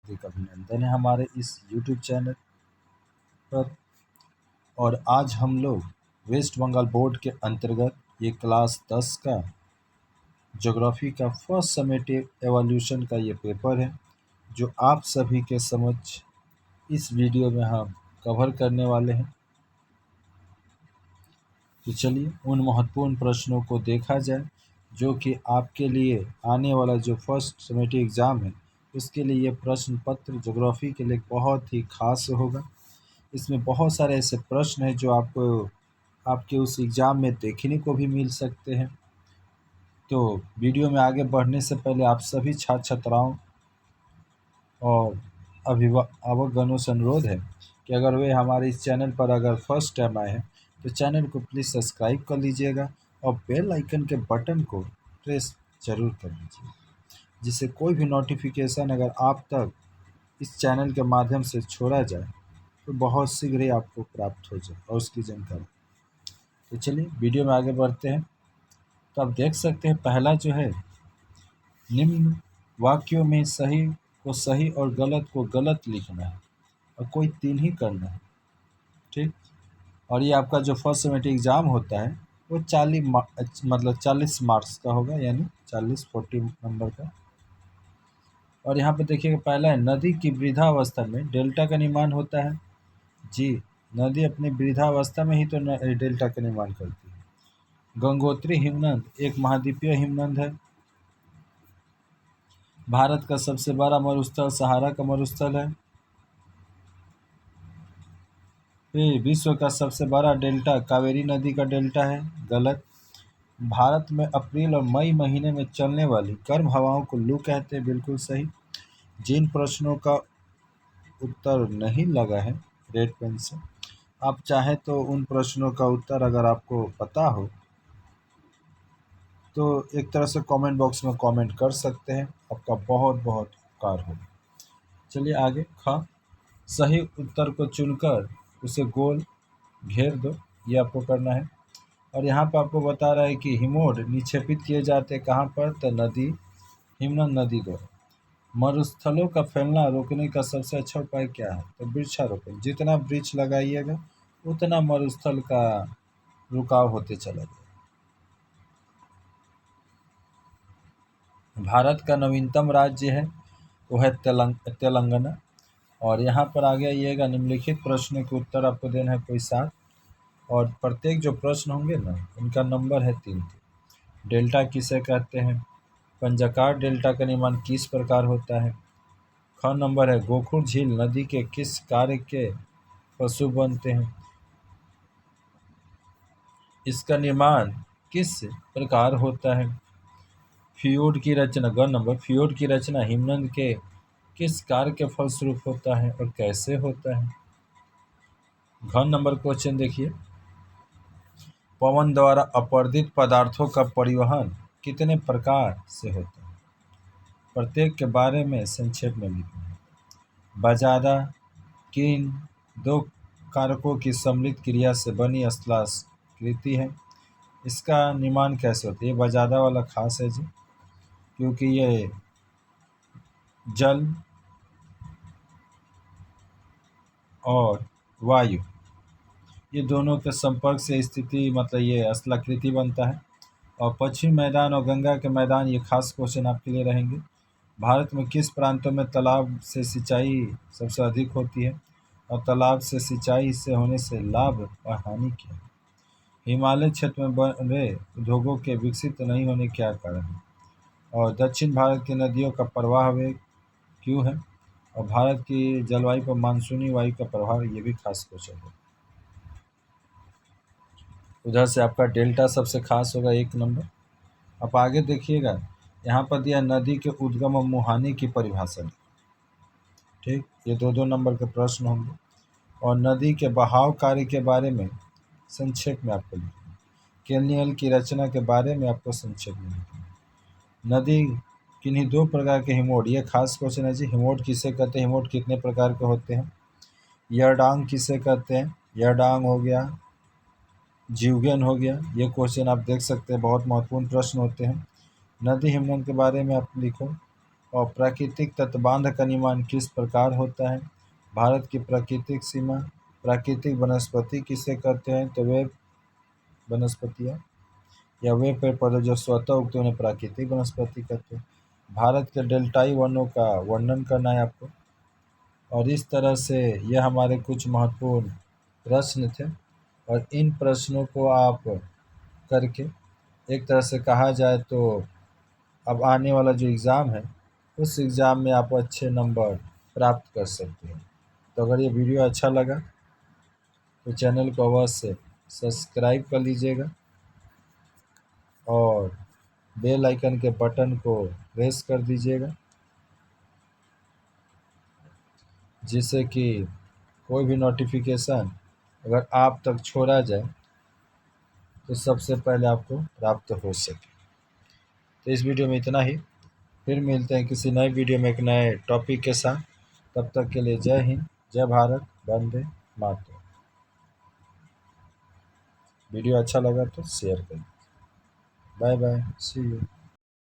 हार्दिक अभिनंदन है हमारे इस YouTube चैनल पर। और आज हम लोग वेस्ट बंगाल बोर्ड के अंतर्गत ये क्लास 10 का ज्योग्राफी का फर्स्ट समेटिव एवोल्यूशन का ये पेपर है, जो आप सभी के समक्ष इस वीडियो में हम कवर करने वाले हैं। तो चलिए उन महत्वपूर्ण प्रश्नों को देखा जाए जो कि आपके लिए आने वाला जो फर्स्ट समेटिव एग्ज़ाम है उसके लिए ये प्रश्न पत्र ज्योग्राफी के लिए बहुत ही खास होगा। इसमें बहुत सारे ऐसे प्रश्न हैं जो आपको आपके उस एग्ज़ाम में देखने को भी मिल सकते हैं। तो वीडियो में आगे बढ़ने से पहले आप सभी छात्र छात्राओं और अभिभावकगणों से अनुरोध है कि अगर वे हमारे इस चैनल पर अगर फर्स्ट टाइम आए हैं तो चैनल को प्लीज़ सब्सक्राइब कर लीजिएगा और बेल आइकन के बटन को प्रेस ज़रूर कर लीजिए, जिससे कोई भी नोटिफिकेशन अगर आप तक इस चैनल के माध्यम से छोड़ा जाए तो बहुत शीघ्र ही आपको प्राप्त हो जाए और उसकी जानकारी। तो चलिए वीडियो में आगे बढ़ते हैं। तो आप देख सकते हैं पहला जो है, निम्न वाक्यों में सही को सही और गलत को गलत लिखना है और कोई 3 ही करना है, ठीक। और ये आपका जो फर्स्ट सेमेस्टर एग्ज़ाम होता है वो 40 मार्क्स का होगा, यानी 40 नंबर का। और यहाँ पे देखिएगा पहला है, नदी की वृद्धावस्था में डेल्टा का निर्माण होता है। जी, नदी अपनी वृद्धावस्था में ही तो डेल्टा का निर्माण करती है। गंगोत्री हिमनद एक महाद्वीपीय हिमनद है। भारत का सबसे बड़ा मरुस्थल सहारा का मरुस्थल है। फिर विश्व का सबसे बड़ा डेल्टा कावेरी नदी का डेल्टा है, गलत। भारत में अप्रैल और मई महीने में चलने वाली गर्म हवाओं को लू कहते हैं, बिल्कुल सही। जिन प्रश्नों का उत्तर नहीं लगा है रेड पेन से, आप चाहें तो उन प्रश्नों का उत्तर अगर आपको पता हो तो एक तरह से कमेंट बॉक्स में कमेंट कर सकते हैं, आपका बहुत बहुत उपकार होगा। चलिए आगे, ख, सही उत्तर को चुनकर उसे गोल घेर दो, ये आपको करना है। और यहाँ पर आपको बता रहा है कि हिमोड निक्षेपित किए जाते हैं कहाँ पर, तो नदी, हिमनद नदी द्वारा। मरुस्थलों का फैलना रोकने का सबसे अच्छा उपाय क्या है, तो वृक्षारोपण। जितना वृक्ष लगाइएगा उतना मरुस्थल का रुकाव होते चला जाएगा। भारत का नवीनतम राज्य है वो है तेलंगाना। और यहाँ पर आगे आइएगा, निम्नलिखित प्रश्न के उत्तर आपको देना है कोई 7, और प्रत्येक जो प्रश्न होंगे ना उनका नंबर है 3। डेल्टा किसे कहते हैं, पंजाकार डेल्टा का निर्माण किस प्रकार होता है। ख नंबर है, गोखुर झील नदी के किस कार्य के पशु बनते हैं, इसका निर्माण किस प्रकार होता है। फ्यूड की रचना, ग नंबर, फ्यूड की रचना हिमनद के किस कार्य के फलस्वरूप होता है और कैसे होता है। घ नंबर क्वेश्चन देखिए, पवन द्वारा अपरदित पदार्थों का परिवहन कितने प्रकार से होता है, प्रत्येक के बारे में संक्षेप में लिखना है। बजारा किन 2 कारकों की सम्मिलित क्रिया से बनी स्थलाकृति है, इसका निर्माण कैसे होता है। ये बजादा वाला खास है जी, क्योंकि ये जल और वायु ये दोनों के संपर्क से स्थिति मतलब ये स्थलाकृति बनता है। और पश्चिमी मैदान और गंगा के मैदान, ये खास क्वेश्चन आपके लिए रहेंगे। भारत में किस प्रांतों में तालाब से सिंचाई सबसे अधिक होती है और तालाब से सिंचाई से होने से लाभ और हानि क्या है। हिमालय क्षेत्र में बन रहे उद्योगों के विकसित नहीं होने क्या कारण है। और दक्षिण भारत की नदियों का प्रवाह वेग क्यों है। और भारत की जलवायु पर मानसूनी वायु का प्रभाव, ये भी खास क्वेश्चन है। उधर से आपका डेल्टा सबसे खास होगा 1 नंबर। अब आगे देखिएगा, यहाँ पर दिया नदी के उद्गम और मुहाने की परिभाषा, ठीक। ये 2-2 नंबर के प्रश्न होंगे। और नदी के बहाव कार्य के बारे में संक्षेप में आपको लिखना है। केनियल की रचना के बारे में आपको संक्षेप में लिखना है। नदी किन्हीं 2 प्रकार के हिमोड, ये खास क्वेश्चन है जी। हिमोड किसे कहते हैं, हिमोड कितने प्रकार के होते हैं। यरडांग किसे कहते हैं, यरडांग हो गया, जीवगन हो गया। ये क्वेश्चन आप देख सकते हैं, बहुत महत्वपूर्ण प्रश्न होते हैं। नदी हिमनद के बारे में आप लिखो। और प्राकृतिक तटबांध का निर्माण किस प्रकार होता है? भारत की प्राकृतिक सीमा। प्राकृतिक वनस्पति किसे कहते हैं? तो वे वनस्पतियाँ या वे पेड़ पौधे जो स्वतः उगते हैं उन्हें प्राकृतिक वनस्पति कहते हैं। भारत के डेल्टाई वनों का वर्णन करना है आपको। और इस तरह से यह हमारे कुछ महत्वपूर्ण प्रश्न थे, और इन प्रश्नों को आप करके एक तरह से कहा जाए तो अब आने वाला जो एग्ज़ाम है उस एग्ज़ाम में आप अच्छे नंबर प्राप्त कर सकते हैं। तो अगर ये वीडियो अच्छा लगा तो चैनल को अवश्य सब्सक्राइब कर लीजिएगा और बेल आइकन के बटन को प्रेस कर दीजिएगा, जिससे कि कोई भी नोटिफिकेशन अगर आप तक छोड़ा जाए तो सबसे पहले आपको प्राप्त हो सके। तो इस वीडियो में इतना ही। फिर मिलते हैं किसी नए वीडियो में एक नए टॉपिक के साथ। तब तक के लिए जय हिंद, जय भारत, वंदे मातरम। वीडियो अच्छा लगा तो शेयर करें। Bye bye, see you.